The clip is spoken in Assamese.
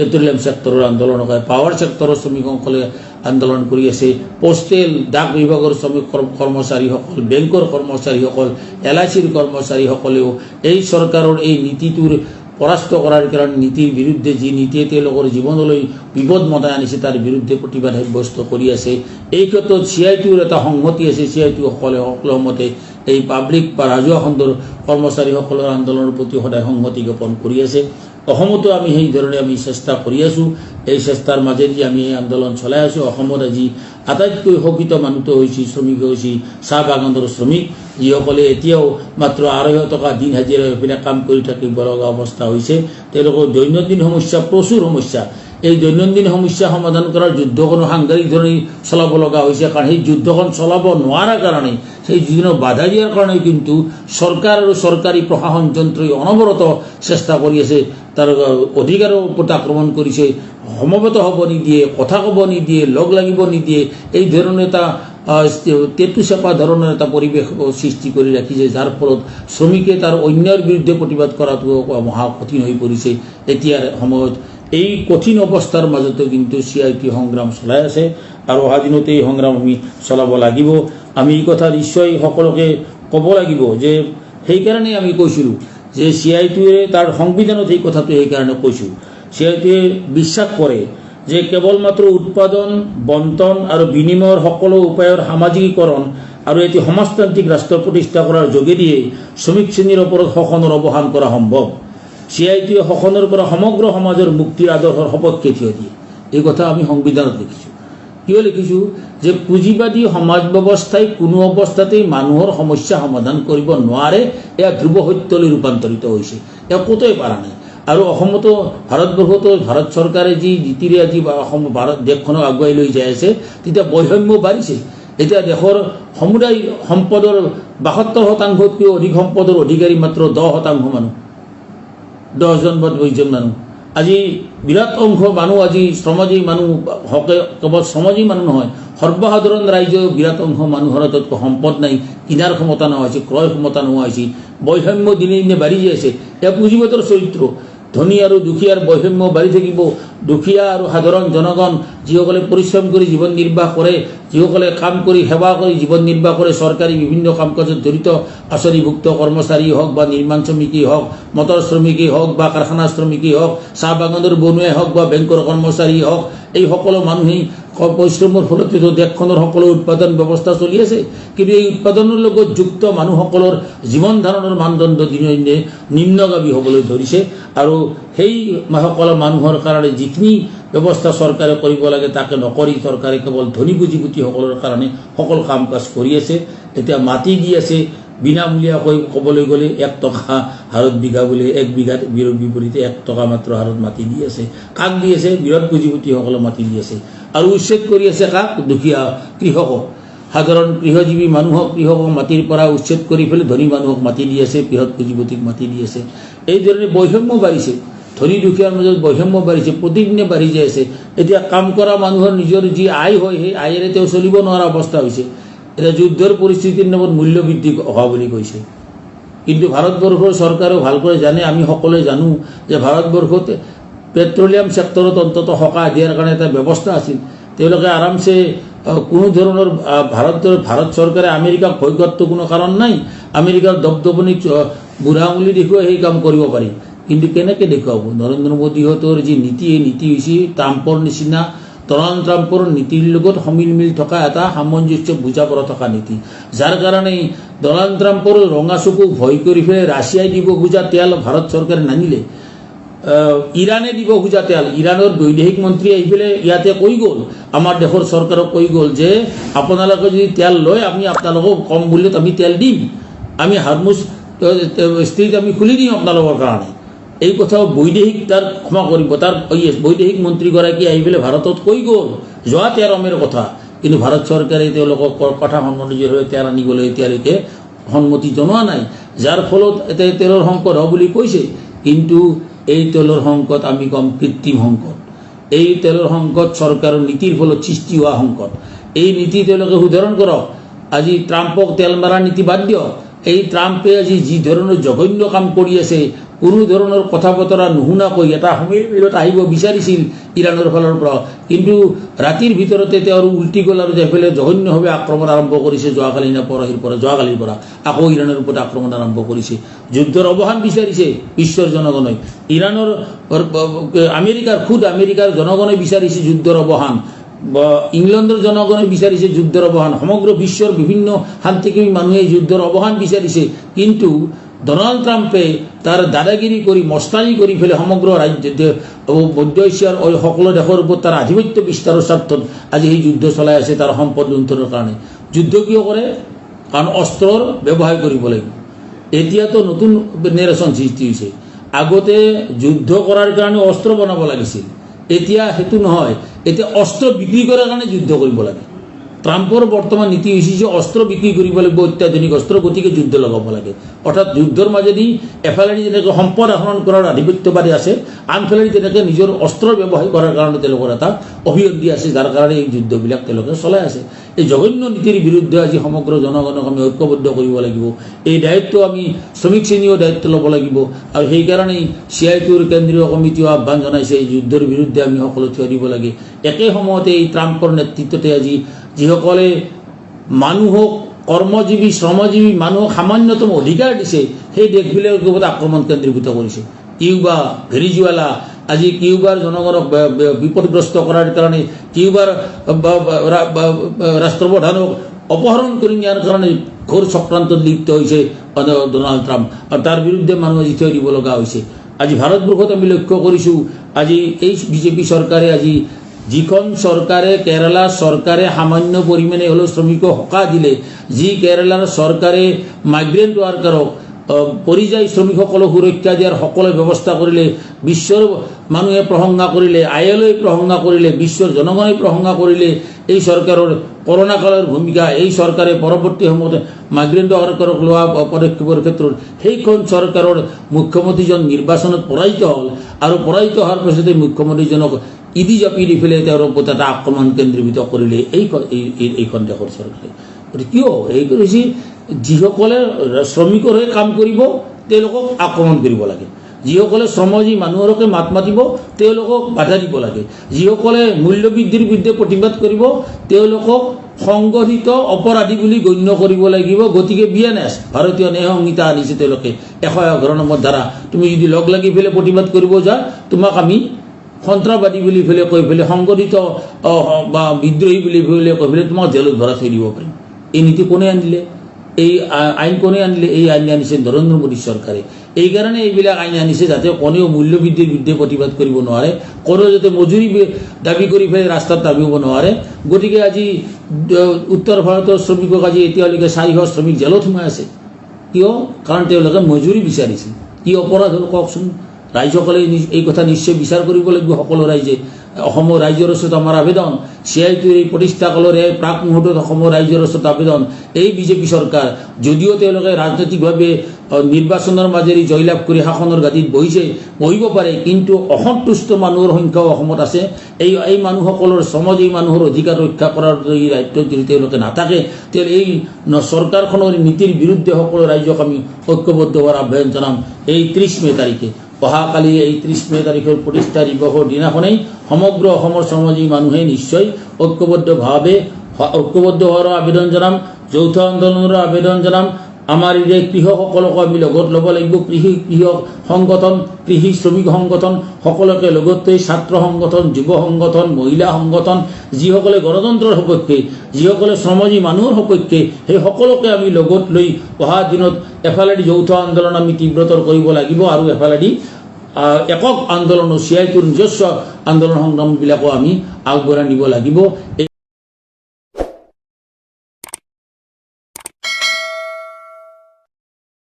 পেট্ৰলিয়াম ছেক্টৰৰ আন্দোলন হয়, পাৱাৰ ছেক্টৰৰ শ্ৰমিকসকলে আন্দোলন কৰি আছে, পোষ্টেল ডাক বিভাগৰ শ্ৰমিক কৰ্মচাৰীসকল, বেংকৰ কৰ্মচাৰীসকল, LICৰ কৰ্মচাৰীসকলেও এই চৰকাৰৰ এই নীতিটোৰ পৰাস্ত কৰাৰ কাৰণে নীতিৰ বিৰুদ্ধে যি নীতিয়ে তেওঁলোকৰ জীৱনলৈ বিপদ মতাই আনিছে তাৰ বিৰুদ্ধে প্ৰতিবাদ সাব্যস্ত কৰি আছে। এই ক্ষেত্ৰত CITUৰ এটা সংহতি আছে। CITU সকলে সকলো মতে এই পাব্লিক বা ৰাজহুৱা খণ্ডৰ কৰ্মচাৰীসকলৰ আন্দোলনৰ প্ৰতি সদায় সংহতি জ্ঞাপন কৰি আছে। অসমতো আমি সেই ধৰণে আমি চেষ্টা কৰি আছোঁ। এই চেষ্টাৰ মাজেদি আমি এই আন্দোলন চলাই আছোঁ। অসমত আজি আটাইতকৈ শোষিত মানুহটো হৈছে শ্ৰমিক, হৈছে চাহ বাগানৰ শ্ৰমিক, যিসকলে এতিয়াও মাত্ৰ 250 টকা দিন হাজিৰা হৈ পিনে কাম কৰি থাকিব লগা অৱস্থা হৈছে। তেওঁলোকৰ দৈনন্দিন সমস্যা, প্ৰচুৰ সমস্যা। এই দৈনন্দিন সমস্যা সমাধান কৰাৰ যুদ্ধখনো সাংঘাতিক ধৰণে চলাব লগা হৈছে, কাৰণ সেই যুদ্ধখন চলাব নোৱাৰাৰ কাৰণে, সেই যুদ্ধখনক বাধা দিয়াৰ কাৰণে কিন্তু চৰকাৰ আৰু চৰকাৰী প্ৰশাসন যন্ত্ৰই অনবৰত চেষ্টা কৰি আছে। তাৰ অধিকাৰৰ ওপৰত আক্ৰমণ কৰিছে, সমবেত হ'ব নিদিয়ে, কথা ক'ব নিদিয়ে, লগ লাগিব নিদিয়ে। এই ধৰণে এটা টেটু চেপা ধৰণৰ এটা পৰিৱেশ সৃষ্টি কৰি ৰাখিছে, যাৰ ফলত শ্ৰমিকে তাৰ অন্যৰ বিৰুদ্ধে প্ৰতিবাদ কৰাটো মহা কঠিন হৈ পৰিছে এতিয়াৰ সময়ত। এই কঠিন অৱস্থাৰ মাজতো কিন্তু CITU সংগ্ৰাম চলাই আছে আৰু অহা দিনতে এই সংগ্ৰাম আমি চলাব লাগিব। আমি এই কথা নিশ্চয় সকলোকে ক'ব লাগিব যে সেইকাৰণে আমি কৈছিলোঁ যে CITUৱে তাৰ সংবিধানত এই কথাটো সেইকাৰণে কৈছোঁ। CITUৱে বিশ্বাস কৰে যে কেৱল মাত্ৰ উৎপাদন, বণ্টন আৰু বিনিময়ৰ সকলো উপায়ৰ সামাজিকীকৰণ আৰু এটি সমাজতান্ত্ৰিক ৰাষ্ট্ৰ প্ৰতিষ্ঠা কৰাৰ যোগেদিয়ে শ্ৰমিক শ্ৰেণীৰ ওপৰত শোষণৰ অৱসান কৰা সম্ভৱ। CITUৱে শোষণৰ পৰা সমগ্ৰ সমাজৰ মুক্তিৰ আদৰ্শৰ সপক্ষে থিয় দিয়ে। এই কথা আমি সংবিধানত লিখিছোঁ। কিয় লিখিছোঁ? যে পুঁজিবাদী সমাজ ব্যৱস্থাই কোনো অৱস্থাতেই মানুহৰ সমস্যা সমাধান কৰিব নোৱাৰে। এয়া ধ্ৰুৱ সত্যলৈ ৰূপান্তৰিত হৈছে, এয়া ক'তোই পৰা নাই। আৰু অসমতো, ভাৰতবৰ্ষতো ভাৰত চৰকাৰে যি নীতিৰে আজি দেশখনক আগুৱাই লৈ যাই আছে, তেতিয়া বৈষম্য বাঢ়িছে। এতিয়া দেশৰ সমুদায় সম্পদৰ 72% অধিক সম্পদৰ অধিকাৰী মাত্ৰ 10% মানুহ, 10জন বা 20জন মানুহ। আজি বিৰাট অংশ মানুহ, আজি শ্ৰমজীৱী মানুহ, কেৱল শ্ৰমজীৱী মানুহ নহয়, সৰ্বসাধাৰণ ৰাইজৰ বিৰাট অংশ মানুহৰ হাতত সম্পদ নাই, কিনাৰ ক্ষমতা নোহোৱা হৈছে, ক্ৰয় ক্ষমতা নোহোৱা হৈছে। বৈষম্য দিনে দিনে বাঢ়ি যাই আছে। এয়া পুঁজিবাদৰ চৰিত্ৰ। ধনী আৰু দুখীয়াৰ বৈষম্য বাঢ়ি থাকিব। দুখীয়া আৰু সাধাৰণ জনগণ, যিসকলে পৰিশ্ৰম কৰি জীৱন নিৰ্বাহ কৰে, যিসকলে কাম কৰি সেৱা কৰি জীৱন নিৰ্বাহ কৰে, চৰকাৰী বিভিন্ন কাম কাজত জড়িত আঁচনিভুক্ত কৰ্মচাৰী হওক বা নিৰ্মাণ শ্ৰমিকেই হওক, মটৰ শ্ৰমিকেই হওক বা কাৰখানা শ্ৰমিকেই হওক, চাহ বাগানৰ বনুৱাই হওক বা বেংকৰ কৰ্মচাৰী হওক, এই সকলো মানুহেই পৰিশ্ৰমৰ ফলত দেশখনৰ সকলো উৎপাদন ব্যৱস্থা চলি আছে। কিন্তু এই উৎপাদনৰ লগত যুক্ত মানুহসকলৰ জীৱন ধাৰণৰ মানদণ্ড দিনে দিনে নিম্নগামী হ'বলৈ ধৰিছে। আৰু সেই সকলো মানুহৰ কাৰণে যিখিনি ব্যৱস্থা চৰকাৰে কৰিব লাগে তাকে নকৰি চৰকাৰে কেৱল ধনী পুঁজিপতিসকলৰ কাৰণে সকলো কাম কাজ কৰি আছে। এতিয়া মাটি দি আছে বিনামূলীয়াকৈ, ক'বলৈ গ'লে 1 টকা হাৰত বিঘা বুলি, 1 বিঘাত বিপৰীতে 1 টকা মাত্ৰ হাৰত মাটি দি আছে। কাক দি আছে? বৃহৎ পুঁজিপতিসকলে মাটি দি আছে। আৰু উচ্ছেদ কৰি আছে কাক? দুখীয়া কৃষকক, সাধাৰণ গৃহজীৱী মানুহক, কৃষকক মাটিৰ পৰা উচ্ছেদ কৰি পেলাই ধনী মানুহক মাটি দি আছে, বৃহৎ পুঁজিপতিক মাটি দি আছে। এই ধৰণে বৈষম্য বাঢ়িছে, ধনী দুখীয়াৰ মাজত বৈষম্য বাঢ়িছে, প্ৰতিদিনে বাঢ়ি যাই আছে। এতিয়া কাম কৰা মানুহৰ নিজৰ যি আয় হয়, সেই আয়েৰে তেওঁ চলিব নোৱাৰা অৱস্থা হৈছে। এতিয়া যুদ্ধৰ পৰিস্থিতিৰ নামত মূল্য বৃদ্ধি হোৱা বুলি কৈছে। কিন্তু ভাৰতবৰ্ষৰ চৰকাৰেও ভালকৈ জানে, আমি সকলোৱে জানো যে ভাৰতবৰ্ষত পেট্ৰলিয়াম ছেক্টৰত অন্ততঃ সকাহ দিয়াৰ কাৰণে এটা ব্যৱস্থা আছিল। তেওঁলোকে আৰামছে কোনো ধৰণৰ ভাৰত চৰকাৰে আমেৰিকাক ভয় কৰাটো কোনো কাৰণ নাই। আমেৰিকাৰ দপদপনি বুঢ়া আঙুলি দেখুৱাই সেই কাম কৰিব পাৰি। কিন্তু কেনেকৈ দেখুৱাব? নৰেন্দ্ৰ মোদীহঁতৰ যি নীতি, এই নীতি হৈছে ট্ৰাম্পৰ নিচিনা, ডনাল্ড ট্ৰাম্পৰ নীতিৰ লগত সমিল মিল থকা এটা সামঞ্জস্য বুজাপৰা থকা নীতি, যাৰ কাৰণে ডনাল্ড ট্ৰাম্পৰ ৰঙা চকু ভয় কৰি পেলাই ৰাছিয়াই দিব খোজা তেল ভাৰত চৰকাৰে নানিলে, ইৰাণে দিব খোজা তেল ইৰাণৰ বৈদেশিক মন্ত্ৰী আহি পেলাই ইয়াতে কৈ গ'ল, আমাৰ দেশৰ চৰকাৰক কৈ গ'ল যে আপোনালোকে যদি তেল লয় আমি আপোনালোকক কম মূল্যত আমি তেল দিম, আমি হাৰমুজ ষ্ট্ৰীট আমি খুলি দিম আপোনালোকৰ কাৰণে। এই কথাও বৈদেশিক, তাৰ ক্ষমা কৰিব, তাৰ বৈদেশিক মন্ত্ৰীগৰাকী আহি পেলাই ভাৰতত কৈ গ'ল যোৱা 13 মেৰ কথা। কিন্তু ভাৰত চৰকাৰে তেওঁলোকক কথা সন্মতিজনভাৱে তেল আনিবলৈ এতিয়ালৈকে সন্মতি জনোৱা নাই, যাৰ ফলত এতিয়া তেলৰ সংকট হ'ব বুলি কৈছে। কিন্তু এই তেলৰ সংকট আমি কম কৃত্ৰিম সংকট। এই তেলৰ সংকট চৰকাৰৰ নীতিৰ ফলত সৃষ্টি হোৱা সংকট। এই নীতি তেওঁলোকে শুধৰণ কৰক। আজি ট্ৰাম্পক তেল মাৰা নীতি বাদ দিয়ক। এই ট্ৰাম্পে আজি যি ধৰণৰ জঘন্য কাম কৰি আছে, কোনো ধৰণৰ কথা বতৰা নুশুনাকৈ এটা সমিলত আহিব বিচাৰিছিল ইৰাণৰ ফালৰ পৰা, কিন্তু ৰাতিৰ ভিতৰতে তেওঁৰ উল্টি গ'ল আৰু এফালে জঘন্যভাৱে আক্ৰমণ আৰম্ভ কৰিছে। যোৱাকালিৰ পৰা আকৌ ইৰাণৰ ওপৰত আক্ৰমণ আৰম্ভ কৰিছে। যুদ্ধৰ অৱসান বিচাৰিছে বিশ্বৰ জনগণই। আমেৰিকাৰ জনগণে বিচাৰিছে যুদ্ধৰ অৱসান, ইংলেণ্ডৰ জনগণে বিচাৰিছে যুদ্ধৰ অৱসান, সমগ্ৰ বিশ্বৰ বিভিন্ন শান্তিকামী মানুহে যুদ্ধৰ অৱসান বিচাৰিছে। কিন্তু ডনাল্ড ট্ৰাম্পে তাৰ দাদাগিৰি কৰি মস্তানি কৰি ফেলে সমগ্ৰ মধ্য এছিয়াৰ সকলো দেশৰ ওপৰত তাৰ আধিপত্য বিস্তাৰৰ স্বাৰ্থত আজি সেই যুদ্ধ চলাই আছে তাৰ সম্পদ লুণ্ঠনৰ কাৰণে। যুদ্ধ কিয় কৰে? কাৰণ অস্ত্ৰৰ ব্যৱহাৰ কৰিব লাগিব। এতিয়াতো নতুন নেৰেশ্যন সৃষ্টি হৈছে। আগতে যুদ্ধ কৰাৰ কাৰণে অস্ত্ৰ বনাব লাগিছিল, এতিয়া সেইটো নহয়, এতিয়া অস্ত্ৰ বিক্ৰী কৰাৰ কাৰণে যুদ্ধ কৰিব লাগে। ট্ৰাম্পৰ বৰ্তমান নীতি হৈছে যে অস্ত্ৰ বিক্ৰী কৰিব লাগিব, অত্যাধুনিক অস্ত্ৰ, গতিকে যুদ্ধ লগাব লাগে। অৰ্থাৎ যুদ্ধৰ মাজেদি এফালেদি যেনেকৈ সম্পদ আহৰণ কৰাৰ আধিপত্যবাদী আছে, আনফালেদি তেনেকৈ নিজৰ অস্ত্ৰৰ ব্যৱহাৰ কৰাৰ কাৰণে তেওঁলোকৰ এটা অভিবৃদ্ধি আছে, যাৰ কাৰণে এই যুদ্ধবিলাক তেওঁলোকে চলাই আছে। এই জঘন্য নীতিৰ বিৰুদ্ধে আজি সমগ্ৰ জনগণক আমি ঐক্যবদ্ধ কৰিব লাগিব। এই দায়িত্ব আমি শ্ৰমিক শ্ৰেণীয়েও দায়িত্ব ল'ব লাগিব, আৰু সেইকাৰণেই CITUৰ কেন্দ্ৰীয় কমিটিও আহ্বান জনাইছে এই যুদ্ধৰ বিৰুদ্ধে আমি সকলো থিয় দিব লাগে। একে সময়তে এই ট্ৰাম্পৰ নেতৃত্বতে আজি যিসকলে মানুহক কৰ্মজীৱী শ্ৰমজীৱী মানুহক সামান্যতম অধিকাৰ দিছে সেই দেশবিলাকৰ ওপৰত আক্ৰমণ কেন্দ্ৰীভূত কৰিছে। কিউবা, ভেনিজুৱেলা, আজি কিউবাৰ জনগণক বিপদগ্ৰস্ত কৰাৰ কাৰণে কিউবাৰ ৰাষ্ট্ৰপ্ৰধানক অপহৰণ কৰি নিয়াৰ কাৰণে ঘোৰ চক্ৰান্তত লিপ্ত হৈছে ডনাল্ড ট্ৰাম্প, আৰু তাৰ বিৰুদ্ধে মানুহ আজি থিয় দিব লগা হৈছে। আজি ভাৰতবৰ্ষত আমি লক্ষ্য কৰিছোঁ, আজি এই বিজেপি চৰকাৰে আজি যিখন চৰকাৰে কেৰালা চৰকাৰে সামান্য পৰিমাণে হ'লেও শ্ৰমিকক সকাহ দিলে, যি কেৰালাৰ চৰকাৰে মাইগ্ৰেণ্ট ৱাৰ্কাৰক পৰিযায়ী শ্ৰমিকসকলক সুৰক্ষা দিয়াৰ সকলো ব্যৱস্থা কৰিলে, বিশ্বৰ মানুহে প্ৰশংসা কৰিলে, ILOই প্ৰশংসা কৰিলে, বিশ্বৰ জনগণে প্ৰশংসা কৰিলে এই চৰকাৰৰ কৰোণা কালৰ ভূমিকা, এই চৰকাৰে পৰৱৰ্তী সময়ত মাইগ্ৰেণ্ট ৱাৰ্কাৰক লোৱা পদক্ষেপৰ ক্ষেত্ৰত সেইখন চৰকাৰৰ মুখ্যমন্ত্ৰীজন নিৰ্বাচনত পৰাজিত হ'ল, আৰু পৰাজিত হোৱাৰ পিছতে মুখ্যমন্ত্ৰীজনক ইদি জাপি দি পেলাই তেওঁৰ ওপৰত এটা আক্ৰমণ কেন্দ্ৰীভূত কৰিলে এইখন দেশৰ চৰকাৰে। গতিকে কিয় এই কৰিছে? যিসকলে শ্ৰমিকৰ হৈ কাম কৰিব তেওঁলোকক আক্ৰমণ কৰিব লাগে, যিসকলে শ্ৰমজীৱী মানুহকে মাত মাতিব তেওঁলোকক বাধা দিব লাগে, যিসকলে মূল্যবৃদ্ধিৰ বিৰুদ্ধে প্ৰতিবাদ কৰিব তেওঁলোকক সংগঠিত অপৰাধী বুলি গণ্য কৰিব লাগিব। গতিকে BNS ভাৰতীয় ন্যায় সংহিতা আনিছে তেওঁলোকে 111 নম্বৰ ধাৰা। তুমি যদি লগ লাগি পেলাই প্ৰতিবাদ কৰিব যা, তোমাক আমি সন্ত্ৰাসবাদী বুলি পেলাই কৈ পেলাই সংগঠিত বা বিদ্ৰোহী বুলি পেলাই কৈ পেলাই তোমাক জেলত ভৰাই থৈ দিব পাৰিম। এই নীতি কোনে আনিলে? এই আইন কোনে আনিলে? এই আইন আনিছে নৰেন্দ্ৰ মোদী চৰকাৰে। এইকাৰণে এইবিলাক আইন আনিছে যাতে কোনেও মূল্যবৃদ্ধিৰ বিৰুদ্ধে প্ৰতিবাদ কৰিব নোৱাৰে, কোনেও যাতে মজুৰি দাবী কৰি পেলাই ৰাস্তাত দাবিব নোৱাৰে। গতিকে আজি উত্তৰ ভাৰতৰ শ্ৰমিকক আজি এতিয়ালৈকে 400 শ্ৰমিক জেলত সোমাই আছে। কিয়? কাৰণ তেওঁলোকে মজুৰি বিচাৰিছিল। কি অপৰাধ হ'ল কওকচোন? ৰাইজসকলে এই কথা নিশ্চয় বিচাৰ কৰিব লাগিব। সকলো ৰাইজে, অসমৰ ৰাইজৰ ওচৰত আমাৰ আবেদন, CITUৰ এই প্ৰতিষ্ঠাকালৰে প্ৰাক মুহূৰ্তত অসমৰ ৰাইজৰ ওচৰত আবেদন, এই বিজেপি চৰকাৰ যদিও তেওঁলোকে ৰাজনৈতিকভাৱে নিৰ্বাচনৰ মাজেৰে জয়লাভ কৰি শাসনৰ গাদীত বহিব পাৰে, কিন্তু অসন্তুষ্ট মানুহৰ সংখ্যাও অসমত আছে। এই মানুহসকলৰ শ্ৰমজীৱী মানুহৰ অধিকাৰ ৰক্ষা কৰাৰ এই দায়িত্ব যদি তেওঁলোকে নাথাকে, তেতিয়াহ'লে এই চৰকাৰখনৰ নীতিৰ বিৰুদ্ধে সকলো ৰাইজক আমি ঐক্যবদ্ধ হোৱাৰ আহ্বান জনাম। এই 30 মে তাৰিখে, অহাকালি এই 30 মে তাৰিখৰ প্ৰতিষ্ঠা দিৱসৰ দিনাখনেই সমগ্ৰ অসমৰ শ্ৰমজীৱী মানুহে নিশ্চয় ঐক্যবদ্ধ হোৱাৰ আবেদন জনাম, যৌথ আন্দোলনৰ আবেদন জনাম। আমাৰ এই কৃষকসকলক আমি লগত ল'ব লাগিব। কৃষক সংগঠন, কৃষি শ্ৰমিক সংগঠন সকলোকে লগত লৈ ছাত্ৰ সংগঠন, যুৱ সংগঠন, মহিলা সংগঠন, যিসকলে গণতন্ত্ৰৰ সপক্ষে, যিসকলে শ্ৰমজীৱী মানুহৰ সপক্ষে, সেই সকলোকে আমি লগত লৈ অহা দিনত এফালেদি যৌথ আন্দোলন আমি তীব্ৰতৰ কৰিব লাগিব, আৰু এফালেদি একক আন্দোলন CITUৰ নিজস্ব আন্দোলন সংগ্ৰামবিলাকো আমি আগবঢ়াই নিব লাগিব।